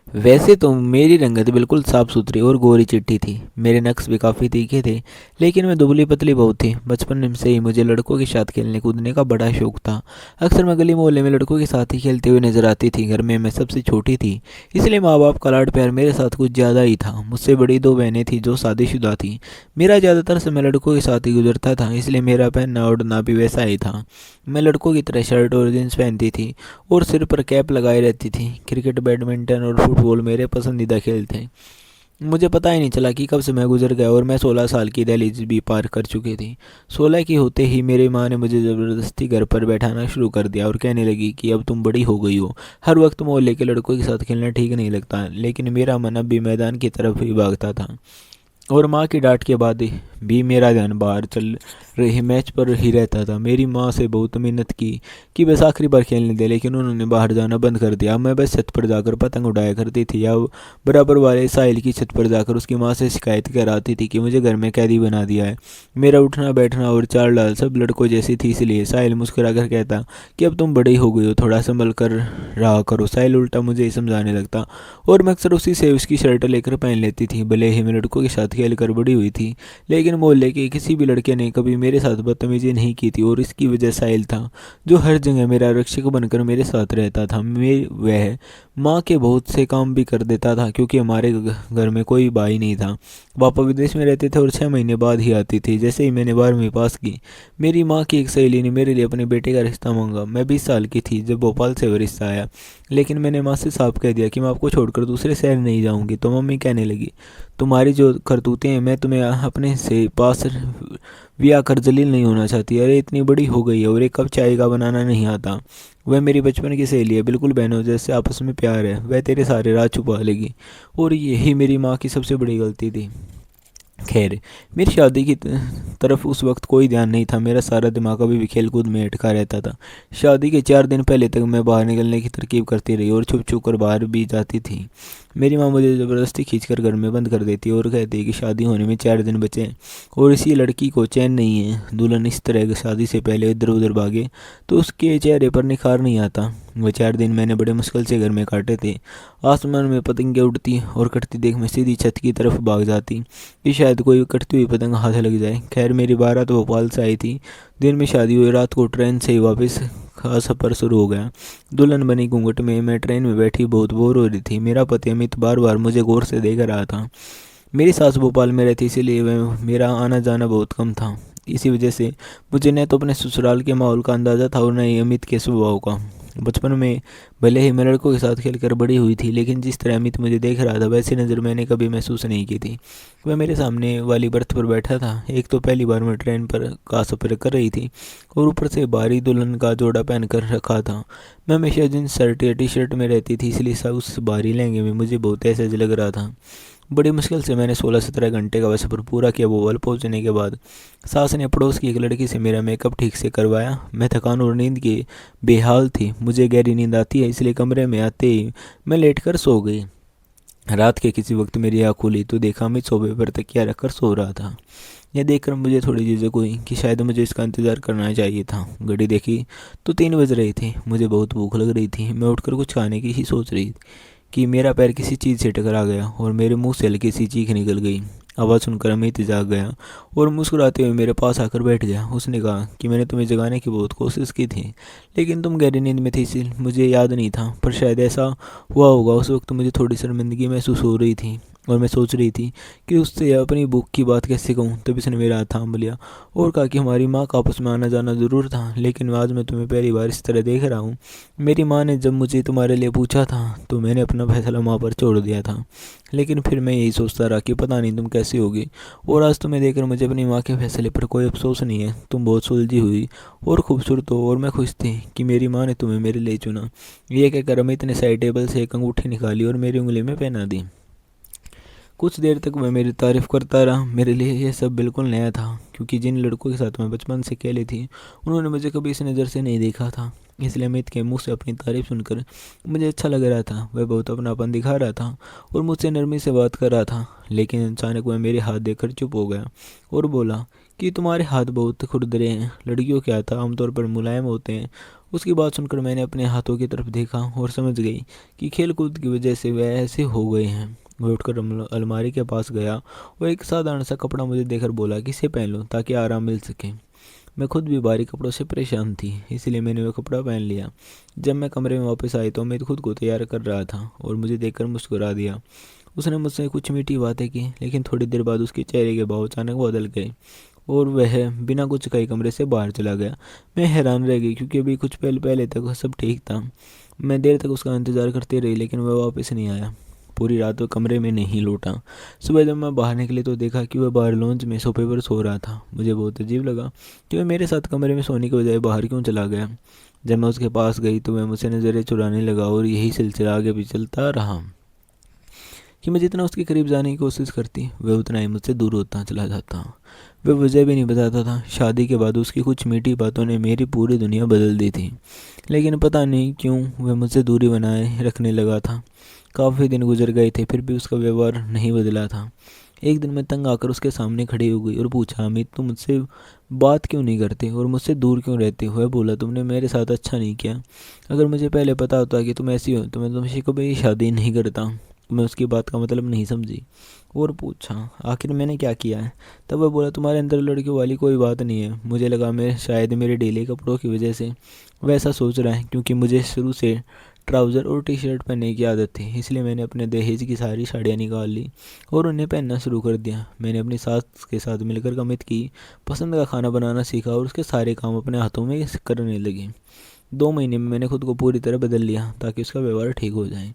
वैसे तो मेरी रंगत बिल्कुल साफ सुथरी और गोरी चिट्ठी थी। मेरे नक्श भी काफ़ी तीखे थे, लेकिन मैं दुबली पतली बहुत थी। बचपन से ही मुझे लड़कों के साथ खेलने कूदने का बड़ा शौक था। अक्सर मैं गली मोहल्ले में लड़कों के साथ ही खेलते हुए नजर आती थी। घर में मैं सबसे छोटी थी, इसलिए माँ बाप का लाड प्यार मेरे साथ कुछ ज़्यादा ही था। मुझसे बड़ी दो बहनें थीं जो शादीशुदा थीं। मेरा ज़्यादातर समय लड़कों के साथ ही गुजरता था, इसलिए मेरा पहनना ओढ़ना भी वैसा ही था। मैं लड़कों की तरह शर्ट और जींस पहनती थी और सिर पर कैप लगाए रहती थी। क्रिकेट, बैडमिंटन और फुटबॉल मेरे पसंदीदा खेल थे। मुझे पता ही नहीं चला कि कब समय गुजर गया और मैं 16 साल की दहलीज भी पार कर चुकी थी। 16 की होते ही मेरी माँ ने मुझे ज़बरदस्ती घर पर बैठाना शुरू कर दिया और कहने लगी कि अब तुम बड़ी हो गई हो, हर वक्त मोहल्ले के लड़कों के साथ खेलना ठीक नहीं लगता। लेकिन मेरा मन अब भी मैदान की तरफ ही भागता था और माँ की डांट के बाद भी मेरा ध्यान बाहर चल रहे मैच पर ही रहता था। मेरी माँ से बहुत मिन्नत की कि बस आखिरी बार खेलने दे, लेकिन उन्होंने बाहर जाना बंद कर दिया। मैं बस छत पर जाकर पतंग उड़ाया करती थी या बराबर वाले साहिल की छत पर जाकर उसकी माँ से शिकायत कराती थी कि मुझे घर में कैदी बना दिया है। मेरा उठना बैठना और चाल डाल सब लड़कों जैसी थी, इसलिए साहिल मुस्कुरा कर कहता कि अब तुम बड़ी हो गई हो, थोड़ा संभल कर रहा करो। साहिल उल्टा मुझे ही समझाने लगता और मैं अक्सर उसी से उसकी शर्ट लेकर पहन लेती थी। भले ही मैं लड़कों के साथ खेल कर बड़ी हुई थी, लेकिन मोहल्ले के किसी भी लड़के ने कभी मेरे साथ बदतमीजी नहीं की थी और इसकी वजह साहिल था, जो हर जगह मेरा रक्षक बनकर मेरे साथ रहता था। वह माँ के बहुत से काम भी कर देता था, क्योंकि हमारे घर में कोई भाई नहीं था। पापा विदेश में रहते थे और 6 महीने बाद ही आती थी। जैसे ही मैंने 12वीं पास की, मेरी माँ की एक सहेली ने मेरे लिए अपने बेटे का रिश्ता मांगा। मैं 20 साल की थी जब भोपाल से वह रिश्ता आया, लेकिन मैंने माँ से साफ कह दिया कि मैं आपको छोड़कर दूसरे शहर नहीं जाऊंगी। तो मम्मी कहने लगी, तुम्हारी जो करतूतें हैं, मैं तुम्हें अपने से पास ब्याह कर जलील नहीं होना चाहती। अरे इतनी बड़ी हो गई है और एक कप चाय का बनाना नहीं आता। वह मेरी बचपन की सहेली है, बिल्कुल बहनों जैसे आपस में प्यार है। वह तेरे सारे राज छुपा लेगी और यही मेरी माँ की सबसे बड़ी गलती थी। खैर, मेरी शादी की तरफ उस वक्त कोई ध्यान नहीं था। मेरा सारा दिमाग अभी भी खेल कूद में अटका रहता था। शादी के 4 दिन पहले तक मैं बाहर निकलने की तरकीब करती रही और छुप छुप कर बाहर भी जाती थी। मेरी माँ मुझे ज़बरदस्ती खींचकर घर में बंद कर देती और कहती कि शादी होने में 4 दिन बचे हैं और इसी लड़की को चैन नहीं है। दुल्हन इस तरह शादी से पहले इधर उधर भागे तो उसके चेहरे पर निखार नहीं आता। वह 4 दिन मैंने बड़े मुश्किल से घर में काटे थे। आसमान में पतंगें उड़ती और कटती देख मैं सीधी छत की तरफ भाग जाती कि शायद कोई कटती हुई पतंग हाथ लग जाए। खैर, मेरी बारात भोपाल से आई थी। दिन में शादी हुई, रात को ट्रेन से ही वापस का सफ़र शुरू हो गया। दुल्हन बनी घूंघट में मैं ट्रेन में बैठी बहुत बोर हो रही थी। मेरा पति अमित बार बार मुझे गौर से देख रहा था। मेरी सास भोपाल में रहती, इसीलिए वह मेरा आना जाना बहुत कम था। इसी वजह से मुझे न तो अपने ससुराल के माहौल का अंदाज़ा था और न ही अमित के स्वभाव का। बचपन में भले ही मैं लड़कों के साथ खेलकर बड़ी हुई थी, लेकिन जिस तरह अमित मुझे देख रहा था वैसी नज़र मैंने कभी महसूस नहीं की थी। वह मेरे सामने वाली बर्थ पर बैठा था। एक तो पहली बार मैं ट्रेन पर का सफ़र कर रही थी और ऊपर से भारी दुल्हन का जोड़ा पहन कर रखा था। मैं हमेशा जींस शर्ट या टी शर्ट में रहती थी, इसलिए उस भारी लहंगे में मुझे बहुत असहज लग रहा था। बड़ी मुश्किल से मैंने 16-17 घंटे का वह सफ़र पूरा किया। भोपाल पहुंचने के बाद सास ने पड़ोस की एक लड़की से मेरा मेकअप ठीक से करवाया। मैं थकान और नींद की बेहाल थी। मुझे गहरी नींद आती है, इसलिए कमरे में आते ही मैं लेटकर सो गई। रात के किसी वक्त मेरी आँख खुली तो देखा मैं सोफे पर तकिया रखकर सो रहा था। यह देखकर मुझे थोड़ी झिझक हुई कि शायद मुझे इसका इंतज़ार करना चाहिए था। घड़ी देखी तो 3 बज रहे थे। मुझे बहुत भूख लग रही थी। मैं उठकर कुछ खाने की ही सोच रही कि मेरा पैर किसी चीज़ से टकरा गया और मेरे मुंह से हल्की सी चीख निकल गई। आवाज़ सुनकर अमित जाग गया और मुस्कुराते हुए मेरे पास आकर बैठ गया। उसने कहा कि मैंने तुम्हें जगाने की बहुत कोशिश की थी, लेकिन तुम गहरी नींद में थी, इसलिए मुझे याद नहीं था। पर शायद ऐसा हुआ होगा। उस वक्त मुझे थोड़ी शर्मिंदगी महसूस हो रही थी और मैं सोच रही थी कि उससे अपनी भूख की बात कैसे कहूँ। तभी उसने मेरा हाथ थाम लिया और कहा कि हमारी माँ का आपस में आना जाना ज़रूर था, लेकिन आज मैं तुम्हें पहली बार इस तरह देख रहा हूँ। मेरी माँ ने जब मुझे तुम्हारे लिए पूछा था तो मैंने अपना फैसला माँ पर छोड़ दिया था, लेकिन फिर मैं यही सोचता रहा कि पता नहीं तुम कैसी होगी। और आज तुम्हें देखकर मुझे अपनी माँ के फैसले पर कोई अफसोस नहीं है। तुम बहुत सुलझी हुई और खूबसूरत हो और मैं खुश थी कि मेरी माँ ने तुम्हें मेरे लिए चुना। यह कहकर अमित ने साइड टेबल से एक अंगूठी निकाली और मेरी उंगली में पहना दी। कुछ देर तक वह मेरी तारीफ करता रहा। मेरे लिए यह सब बिल्कुल नया था, क्योंकि जिन लड़कों के साथ मैं बचपन से खेली थी उन्होंने मुझे कभी इस नज़र से नहीं देखा था। इसलिए अमित के मुंह से अपनी तारीफ सुनकर मुझे अच्छा लग रहा था। वह बहुत अपनापन दिखा रहा था और मुझसे नरमी से बात कर रहा था। लेकिन अचानक वह मेरे हाथ देखकर चुप हो गया और बोला कि तुम्हारे हाथ बहुत खुरदरे हैं। लड़कियों के हाथ आमतौर पर मुलायम होते हैं उसकी बात सुनकर मैंने अपने हाथों की तरफ देखा और समझ गई कि खेल कूद की वजह से वे ऐसे हो गए हैं। वह उठकर अलमारी के पास गया और एक साधारण सा कपड़ा मुझे देकर बोला कि इसे पहन लो ताकि आराम मिल सके। मैं खुद भी भारी कपड़ों से परेशान थी, इसलिए मैंने वह कपड़ा पहन लिया। जब मैं कमरे में वापस आई तो अमित खुद को तैयार कर रहा था और मुझे देखकर मुस्कुरा दिया। उसने मुझसे कुछ मीठी बातें की, लेकिन थोड़ी देर बाद उसके चेहरे के भाव अचानक बदल गए और वह बिना कुछ कहे कमरे से बाहर चला गया। मैं हैरान रह गई क्योंकि अभी कुछ पहले पहले तक सब ठीक था। मैं देर तक उसका इंतज़ार करती रही, लेकिन वह वापस नहीं आया। पूरी रात वह कमरे में नहीं लौटा। सुबह जब मैं बाहर निकली तो देखा कि वह बाहर लॉन्च में सोफे पर सो रहा था। मुझे बहुत अजीब लगा कि वह मेरे साथ कमरे में सोने के बजाय बाहर क्यों चला गया। जब मैं उसके पास गई तो वह मुझसे नज़रें चुराने लगा और यही सिलसिला आगे भी चलता रहा कि मैं जितना उसके करीब जाने की कोशिश करती वह उतना ही मुझसे दूर होता चला जाता। वह वजह भी नहीं बताता था। शादी के बाद उसकी कुछ मीठी बातों ने मेरी पूरी दुनिया बदल दी थी, लेकिन पता नहीं क्यों वह मुझसे दूरी बनाए रखने लगा था। काफ़ी दिन गुजर गए थे, फिर भी उसका व्यवहार नहीं बदला था। एक दिन मैं तंग आकर उसके सामने खड़ी हो गई और पूछा, अमित तुम मुझसे बात क्यों नहीं करते और मुझसे दूर क्यों रहते हो? वह बोला, तुमने मेरे साथ अच्छा नहीं किया। अगर मुझे पहले पता होता कि तुम ऐसी हो तो मैं तुमसे कभी शादी नहीं करता। मैं उसकी बात का मतलब नहीं समझी और पूछा, आखिर मैंने क्या किया है? तब वह बोला, तुम्हारे अंदर लड़कियों वाली कोई बात नहीं है। मुझे लगा मैं शायद मेरे ढीले कपड़ों की वजह से वैसा सोच रहा है, क्योंकि मुझे शुरू से ट्राउज़र और टी शर्ट पहनने की आदत थी। इसलिए मैंने अपने दहेज की सारी साड़ियाँ निकाल ली और उन्हें पहनना शुरू कर दिया। मैंने अपनी सास के साथ मिलकर अमित की पसंद का खाना बनाना सीखा और उसके सारे काम अपने हाथों में करने लगी। 2 महीने में मैंने खुद को पूरी तरह बदल लिया ताकि उसका व्यवहार ठीक हो जाए,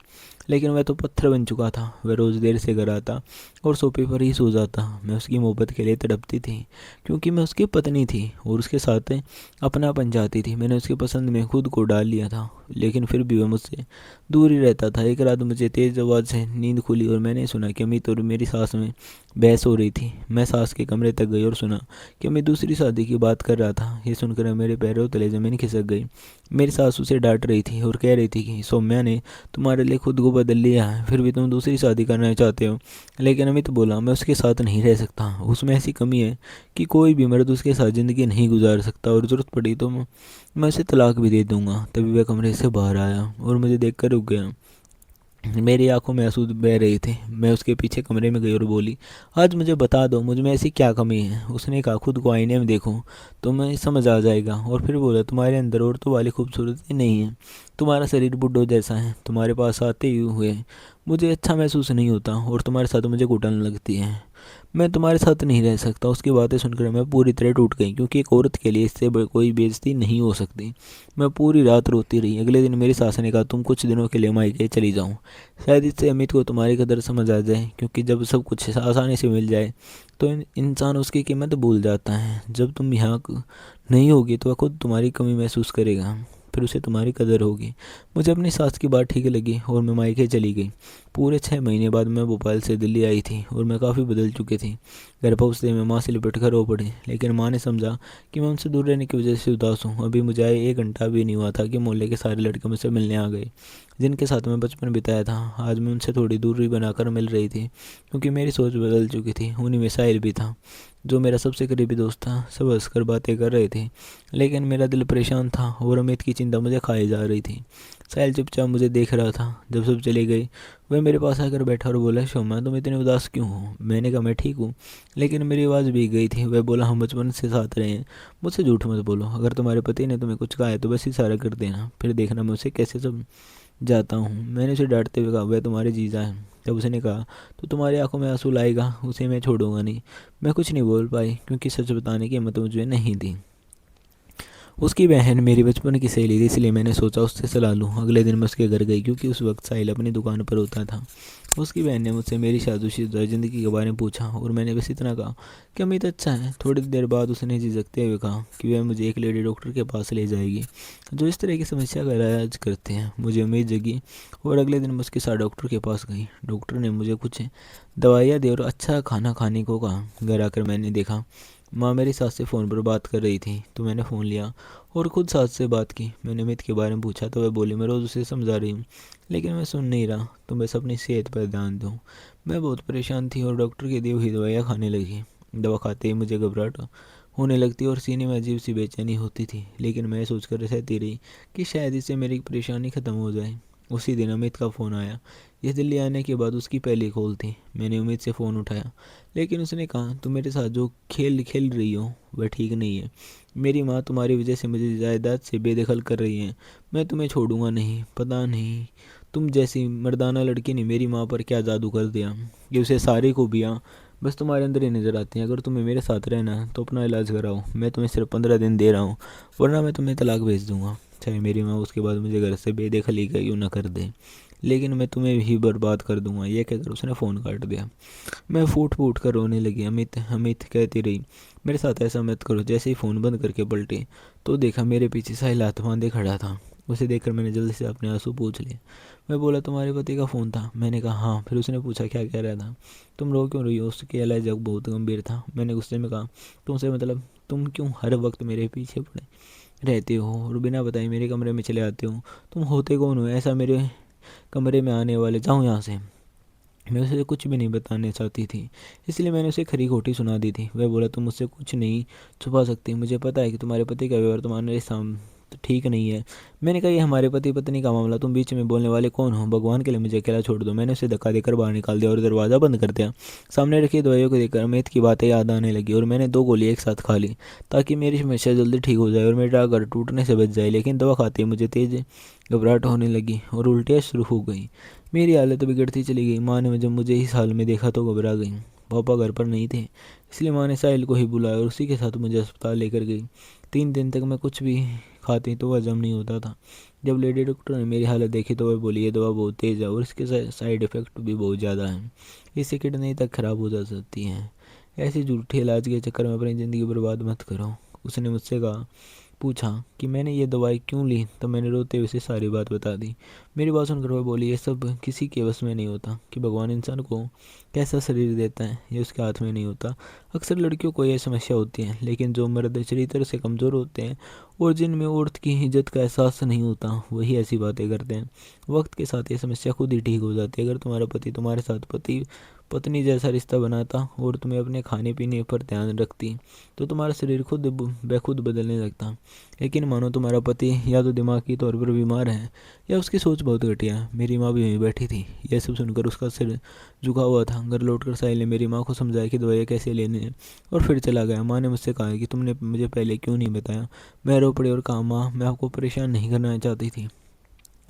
लेकिन वह तो पत्थर बन चुका था। वह रोज़ देर से घर आता और सोफे पर ही सो जाता। मैं उसकी मोहब्बत के लिए तड़पती थी, क्योंकि मैं उसकी पत्नी थी और उसके साथ अपनापन चाहती थी। मैंने उसकी पसंद में खुद को डाल लिया था, लेकिन फिर भी वह मुझसे दूर ही रहता था। एक रात मुझे तेज़ आवाज़ से नींद खुली और मैंने सुना कि अमित और मेरी सास में बहस हो रही थी। मैं सास के कमरे तक गई और सुना कि अमित दूसरी शादी की बात कर रहा था। ये सुनकर मेरे पैरों तले ज़मीन खिसक गई। मेरी सास उसे डांट रही थी और कह रही थी कि सौम्या ने तुम्हारे लिए खुद को बदल लिया है, फिर भी तुम दूसरी शादी करना चाहते हो। लेकिन अमित बोला, मैं उसके साथ नहीं रह सकता। उसमें ऐसी कमी है कि कोई भी मर्द उसके साथ ज़िंदगी नहीं गुजार सकता और ज़रूरत पड़ी तो मैं उसे तलाक भी दे दूंगा। तभी वह कमरे से बाहर आया और मुझे देखकर रुक गया। मेरी आंखों में आंसू बह रहे थे। मैं उसके पीछे कमरे में गई और बोली, आज मुझे बता दो मुझ में ऐसी क्या कमी है? उसने कहा, खुद को आईने में देखो तो मैं समझ आ जाएगा। और फिर बोला, तुम्हारे अंदर औरतों वाली खूबसूरती नहीं है। तुम्हारा शरीर बुड्ढों जैसा है। तुम्हारे पास आते ही हुए मुझे अच्छा महसूस नहीं होता और तुम्हारे साथ मुझे घुटन लगती है। मैं तुम्हारे साथ नहीं रह सकता। उसकी बातें सुनकर मैं पूरी तरह टूट गई, क्योंकि एक औरत के लिए इससे कोई बेइज्जती नहीं हो सकती। मैं पूरी रात रोती रही। अगले दिन मेरी सास ने कहा, तुम कुछ दिनों के लिए मायके चली जाओ। शायद इससे अमित को तुम्हारी कदर समझ आ जाए, क्योंकि जब सब कुछ आसानी से मिल जाए तो इंसान उसकी कीमत भूल जाता है। जब तुम यहाँ नहीं होगी तो वह खुद तुम्हारी कमी महसूस करेगा, फिर उसे तुम्हारी कदर होगी। मुझे अपनी सास की बात ठीक लगी और मैं मायके चली गई। पूरे 6 महीने बाद मैं भोपाल से दिल्ली आई थी और मैं काफ़ी बदल चुकी थी। घर पहुँचते मैं माँ से लिपट कर रो पड़ी, लेकिन माँ ने समझा कि मैं उनसे दूर रहने की वजह से उदास हूँ। अभी मुझे आए 1 घंटा भी नहीं हुआ था कि मोहल्ले के सारे लड़के मुझसे मिलने आ गए, जिनके साथ मैं बचपन बिताया था। आज मैं उनसे थोड़ी दूरी बनाकर मिल रही थी, क्योंकि मेरी सोच बदल चुकी थी। उन्हीं में साहिल भी था, जो मेरा सबसे करीबी दोस्त था। सब हंसकर बातें कर रहे थे, लेकिन मेरा दिल परेशान था और अमित की चिंता मुझे खाई जा रही थी। साहिल चुपचाप मुझे देख रहा था। जब सब चले गए वह मेरे पास आकर बैठा और बोला, शोमा तुम इतने उदास क्यों हो? मैंने कहा, मैं ठीक हूँ, लेकिन मेरी आवाज़ भीग गई थी। वह बोला, हम बचपन से साथ रहे हैं। मुझसे झूठ मत बोलो। अगर तुम्हारे पति ने तुम्हें कुछ कहा है तो बस इशारा कर देना, फिर देखना मैं उसे कैसे सब जाता हूँ। मैंने उसे डांटते हुए कहा, वह तुम्हारे जीजा है। तब उसने कहा, तो तुम्हारी आंखों में आंसू लाएगा, उसे मैं छोड़ूंगा नहीं। मैं कुछ नहीं बोल पाई, क्योंकि सच बताने की हिम्मत मुझे नहीं थी। उसकी बहन मेरी बचपन की सहेली थी, इसलिए मैंने सोचा उससे सलाह लूँ। अगले दिन मैं उसके घर गई, क्योंकि उस वक्त साहिल अपनी दुकान पर होता था। उसकी बहन ने मुझसे मेरी शादीशुदा ज़िंदगी के बारे में पूछा और मैंने बस इतना कहा कि अमित अच्छा है। थोड़ी देर बाद उसने झिझकते हुए कहा कि वह मुझे एक लेडी डॉक्टर के पास ले जाएगी, जो इस तरह की समस्या का इलाज करते हैं। मुझे उम्मीद जगी और अगले दिन मैं उसके साथ डॉक्टर के पास गई। डॉक्टर ने मुझे कुछ दवाइयाँ दी और अच्छा खाना खाने को कहा। घर आकर मैंने देखा माँ मेरी सास से फ़ोन पर बात कर रही थी, तो मैंने फ़ोन लिया और खुद सास से बात की। मैंने अमित के बारे में पूछा तो वह बोली, मैं रोज़ उसे समझा रही हूँ, लेकिन मैं सुन नहीं रहा। तुम बस अपनी सेहत पर ध्यान दो। मैं बहुत परेशान थी और डॉक्टर की दी हुई दवाइयाँ खाने लगी। दवा खाते ही मुझे घबराहट होने लगती और सीने में अजीब सी बेचैनी होती थी, लेकिन मैं सोचकर रहती रही कि शायद इससे मेरी परेशानी ख़त्म हो जाए। उसी दिन अमित का फ़ोन आया। यह दिल्ली आने के बाद उसकी पहली कॉल थी। मैंने उम्मीद से फ़ोन उठाया, लेकिन उसने कहा, तुम मेरे साथ जो खेल खेल रही हो वह ठीक नहीं है। मेरी माँ तुम्हारी वजह से मुझे जायदाद से बेदखल कर रही है। मैं तुम्हें छोड़ूंगा नहीं। पता नहीं तुम जैसी मर्दाना लड़की ने मेरी माँ पर क्या जादू कर दिया कि उसे सारी खूबियाँ बस तुम्हारे अंदर ही नज़र आती हैं। अगर तुम्हें मेरे साथ रहना है तो अपना इलाज कराओ। मैं तुम्हें सिर्फ 15 दिन दे रहा हूँ, वरना मैं तुम्हें तलाक भेज दूंगा। चाहे मेरी माँ उसके बाद मुझे घर से बेदखली क्यों न कर दे, लेकिन मैं तुम्हें भी बर्बाद कर दूंगा। यह कहकर उसने फ़ोन काट दिया। मैं फूट फूट कर रोने लगी। अमित अमित कहती रही, मेरे साथ ऐसा मत करो। जैसे ही फ़ोन बंद करके पलटी तो देखा मेरे पीछे साहिल हाथ बांधे खड़ा था। उसे देखकर मैंने जल्दी से अपने आंसू पोंछ लिए। मैं बोला, तुम्हारे पति का फ़ोन था? मैंने कहा हाँ। फिर उसने पूछा, क्या कह रहा था? तुम रो क्यों रही हो? उसके लहजा बहुत गंभीर था। मैंने गुस्से में कहा, तुमसे मतलब तुम क्यों हर वक्त मेरे पीछे पड़े रहते हो और बिना बताए मेरे कमरे में चले आते हो? तुम होते कौन हो ऐसा मेरे कमरे में आने वाले? जाओ यहाँ से। मैं उसे कुछ भी नहीं बताने चाहती थी, इसलिए मैंने उसे खरी खोटी सुना दी थी। वह बोला, तुम मुझसे कुछ नहीं छुपा सकती। मुझे पता है कि तुम्हारे पति का व्यवहार तुम्हारे सामने तो ठीक नहीं है। मैंने कहा, ये हमारे पति पत्नी का मामला, तुम बीच में बोलने वाले कौन हो? भगवान के लिए मुझे अकेला छोड़ दो। मैंने उसे धक्का देकर बाहर निकाल दिया और दरवाज़ा बंद कर दिया। सामने रखी दवाइयों को देखकर अमित की बातें याद आने लगी और मैंने 2 गोली एक साथ खा ली ताकि मेरी समस्या जल्दी ठीक हो जाए और मेरा घर टूटने से बच जाए। लेकिन दवा खाते ही मुझे तेज घबराहट होने लगी और उल्टियाँ शुरू हो गई। मेरी हालत बिगड़ती चली गई। माँ ने जब मुझे इस हाल में देखा तो घबरा गई। पापा घर पर नहीं थे, इसलिए माँ ने साहिल को ही बुलाया और उसी के साथ मुझे अस्पताल लेकर गई। 3 दिन तक मैं कुछ भी खाती तो हजम नहीं होता था। जब लेडी डॉक्टर ने मेरी हालत देखी तो वह बोली, ये दवा बहुत तेज़ है और इसके साइड इफ़ेक्ट भी बहुत ज़्यादा हैं। इससे किडनी तक खराब हो जा सकती हैं। ऐसे झूठे इलाज के चक्कर में अपनी ज़िंदगी बर्बाद मत करो। उसने मुझसे पूछा कि मैंने ये दवाई क्यों ली, तब मैंने रोते हुए उसे सारी बात बता दी। मेरी बात सुनकर वह बोली, ये सब किसी के वश में नहीं होता कि भगवान इंसान को कैसा शरीर देता है, ये उसके हाथ में नहीं होता। अक्सर लड़कियों को यह समस्या होती है, लेकिन जो मर्द चरित्र से कमज़ोर होते हैं और जिनमें औरत की इज्जत का एहसास नहीं होता, वही ऐसी बातें करते हैं। वक्त के साथ ये समस्या खुद ही ठीक हो जाती है। अगर तुम्हारा पति तुम्हारे साथ पति पत्नी जैसा रिश्ता बनाता और तुम्हें अपने खाने पीने पर ध्यान रखती तो तुम्हारा शरीर खुद बेखुद बदलने लगता। लेकिन मानो तुम्हारा पति या तो दिमागी तौर पर बीमार है या उसकी सोच बहुत घटिया है। मेरी माँ भी वहीं बैठी थी। यह सब सुनकर उसका सिर झुका हुआ था। घर लौटकर साहिल ने मेरी माँ को समझाया कि दवाइयाँ कैसे लेनी है और फिर चला गया। माँ ने मुझसे कहा कि तुमने मुझे पहले क्यों नहीं बताया? मैं रो पड़ी और कहा, माँ मैं आपको परेशान नहीं करना चाहती थी,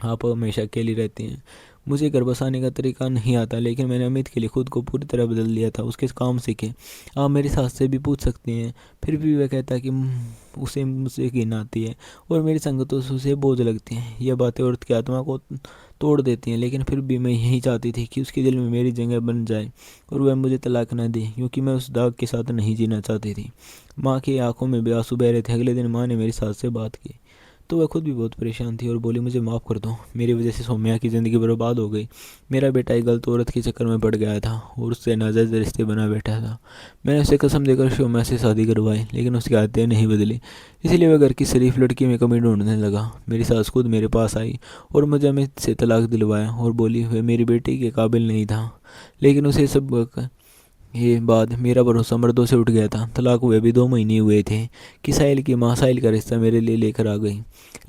आप हमेशा अकेली रहती हैं। मुझे घर बसाने का तरीका नहीं आता, लेकिन मैंने अमित के लिए खुद को पूरी तरह बदल दिया था। उसके काम सीखे। आप मेरी सास से भी पूछ सकती हैं। फिर भी वह कहता है कि उसे मुझसे घिन आती है और मेरी संगतों से उसे बोझ लगती है। यह बातें औरत की आत्मा को तोड़ देती हैं, लेकिन फिर भी मैं यही चाहती थी कि उसके दिल में मेरी जगह बन जाए और वह मुझे तलाक न दे, क्योंकि मैं उस दाग के साथ नहीं जीना चाहती थी। माँ की आंखों में भी आंसू बह रहे थे। अगले दिन माँ ने मेरी सास से बात की तो वह खुद भी बहुत परेशान थी और बोली, मुझे माफ़ कर दो, मेरी वजह से सौम्या की ज़िंदगी बर्बाद हो गई। मेरा बेटा एक गलत औरत के चक्कर में पड़ गया था और उससे नाजायज़ रिश्ते बना बैठा था। मैंने उसे कसम देकर सौम्या से शादी करवाई, लेकिन उसकी आदतें नहीं बदली। इसलिए वह घर की शरीफ लड़की में कमी ढूंढने लगा। मेरी सास खुद मेरे पास आई और मुझे अमित से तलाक दिलवाया और बोली वह मेरी बेटी के काबिल नहीं था। लेकिन उसे सब ये बाद मेरा भरोसा मर्दों से उठ गया था। तलाक हुए भी 2 महीने हुए थे कि साहिल की माँ साहिल का रिश्ता मेरे लिए लेकर आ गई,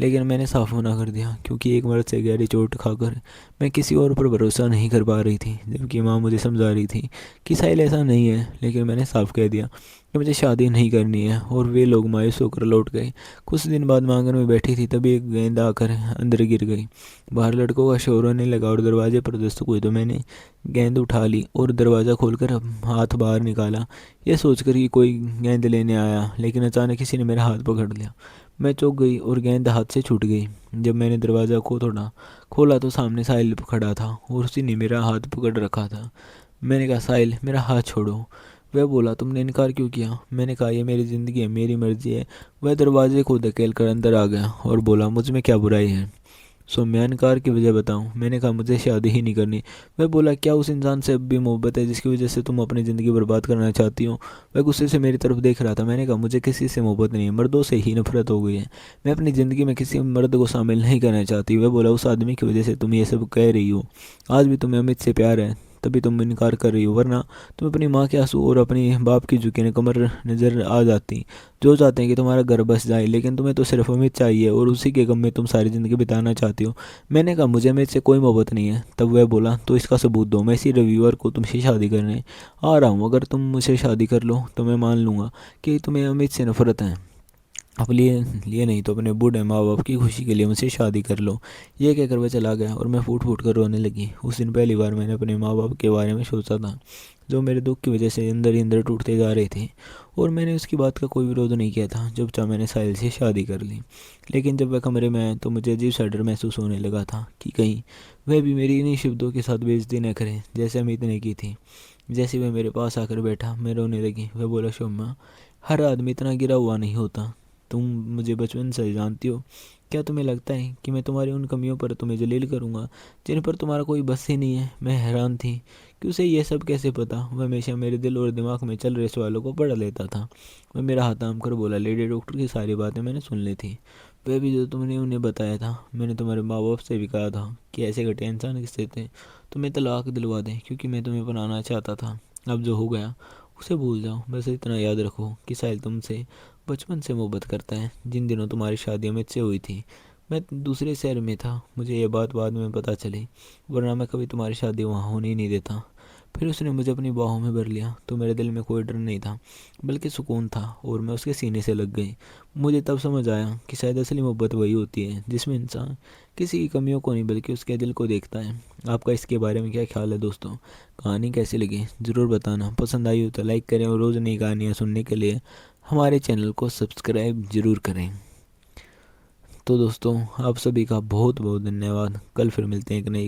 लेकिन मैंने साफ मना कर दिया, क्योंकि एक मर्द से गहरी चोट खाकर मैं किसी और पर भरोसा नहीं कर पा रही थी। जबकि माँ मुझे समझा रही थी कि साहिल ऐसा नहीं है, लेकिन मैंने साफ कह दिया कि मुझे शादी नहीं करनी है और वे लोग मायूस होकर लौट गए। कुछ दिन बाद माँ आंगन में बैठी थी, तभी एक गेंद आकर अंदर गिर गई। बाहर लड़कों का शोर होने लगा और दरवाजे पर दस्तक हुई तो मैंने गेंद उठा ली और दरवाज़ा खोलकर हाथ बाहर निकाला, यह सोचकर कि कोई गेंद लेने आया, लेकिन अचानक किसी ने मेरा हाथ पकड़ लिया। मैं चौंक गई और गेंद हाथ से छूट गई। जब मैंने दरवाज़ा खोला तो सामने साहिल खड़ा था और उसी ने मेरा हाथ पकड़ रखा था। मैंने कहा, साहिल मेरा हाथ छोड़ो। वह बोला, तुमने इनकार क्यों किया? मैंने कहा, यह मेरी ज़िंदगी है, मेरी मर्जी है। वह दरवाजे को धकेल कर अंदर आ गया और बोला, मुझ में क्या बुराई है? सौम्या, इनकार की वजह बताऊं? मैंने कहा, मुझे शादी ही नहीं करनी। वह बोला, क्या उस इंसान से अब भी मोहब्बत है जिसकी वजह से तुम अपनी ज़िंदगी बर्बाद करना चाहती हो? वह गुस्से से मेरी तरफ देख रहा था। मैंने कहा, मुझे किसी से मोहब्बत नहीं है, मर्दों से ही नफरत हो गई है। मैं अपनी ज़िंदगी में किसी मर्द को शामिल नहीं करना चाहती। वह बोला, उस आदमी की वजह से तुम ये सब कह रही हो। आज भी तुम्हें अमित से प्यार है तभी तुम इनकार कर रही हो, वरना तुम्हें अपनी माँ के आंसू और अपनी बाप की झुकी हुई कमर नज़र आ जाती, जो चाहते हैं कि तुम्हारा घर बस जाए। लेकिन तुम्हें तो सिर्फ अमित चाहिए और उसी के गम में तुम सारी ज़िंदगी बिताना चाहती हो। मैंने कहा मुझे अमित से कोई मोहब्बत नहीं है। तब वह बोला तो इसका सबूत दो, मैं इसी रविवार को तुमसे शादी करने आ रहा हूँ। अगर तुम मुझसे शादी कर लो तो मैं मान लूँगा कि तुम्हें अमित से नफरत है। अपने लिए लिए नहीं तो अपने बूढ़े माँ बाप की खुशी के लिए मुझसे शादी कर लो। ये कहकर वह चला गया और मैं फूट फूट कर रोने लगी। उस दिन पहली बार मैंने अपने माँ बाप के बारे में सोचा था, जो मेरे दुख की वजह से अंदर ही अंदर टूटते जा रहे थे। और मैंने उसकी बात का कोई विरोध नहीं किया था जब चाह मैंने साहिल से शादी कर ली। लेकिन जब वह कमरे में आया तो मुझे अजीब सा डर महसूस होने लगा था कि कहीं वह भी मेरी इन्हीं शब्दों के साथ बेइज्जती न करे जैसे अमित ने की थी। जैसे वह मेरे पास आकर बैठा मैं रोने लगी। वह बोला, शोमा, हर आदमी इतना गिरा हुआ नहीं होता। तुम मुझे बचपन से जानती हो। क्या तुम्हें लगता है कि मैं तुम्हारी उन कमियों पर तुम्हें जलील करूंगा जिन पर तुम्हारा कोई बस ही नहीं है? मैं हैरान थी कि उसे यह सब कैसे पता। वह हमेशा मेरे दिल और दिमाग में चल रहे सवालों को पढ़ लेता था। वह मेरा हाथ थाम कर बोला, लेडी डॉक्टर की सारी बातें मैंने सुन ली थी। वह भी जो तुमने उन्हें बताया था। मैंने तुम्हारे माँ बाप से भी कहा था कि ऐसे घटे इंसान किससे थे, तुम्हें तलाक दिलवा दें, क्योंकि मैं तुम्हें बनाना चाहता था। अब जो हो गया उसे भूल जाओ। बस इतना याद रखो कि साहिल तुमसे बचपन से मोहब्बत करता है। जिन दिनों तुम्हारी शादी अमित से हुई थी मैं दूसरे शहर में था। मुझे ये बात बाद में पता चली, वरना मैं कभी तुम्हारी शादी वहाँ होने ही नहीं देता। फिर उसने मुझे अपनी बाहों में भर लिया तो मेरे दिल में कोई डर नहीं था, बल्कि सुकून था, और मैं उसके सीने से लग गई। मुझे तब समझ आया कि शायद असली मोहब्बत वही होती है जिसमें इंसान किसी की कमियों को नहीं बल्कि उसके दिल को देखता है। आपका इसके बारे में क्या ख्याल है दोस्तों? कहानी कैसी लगी ज़रूर बताना। पसंद आई हो तो लाइक करें और रोज़ नई कहानियाँ सुनने के लिए हमारे चैनल को सब्सक्राइब ज़रूर करें। तो दोस्तों, आप सभी का बहुत बहुत धन्यवाद। कल फिर मिलते हैं एक नई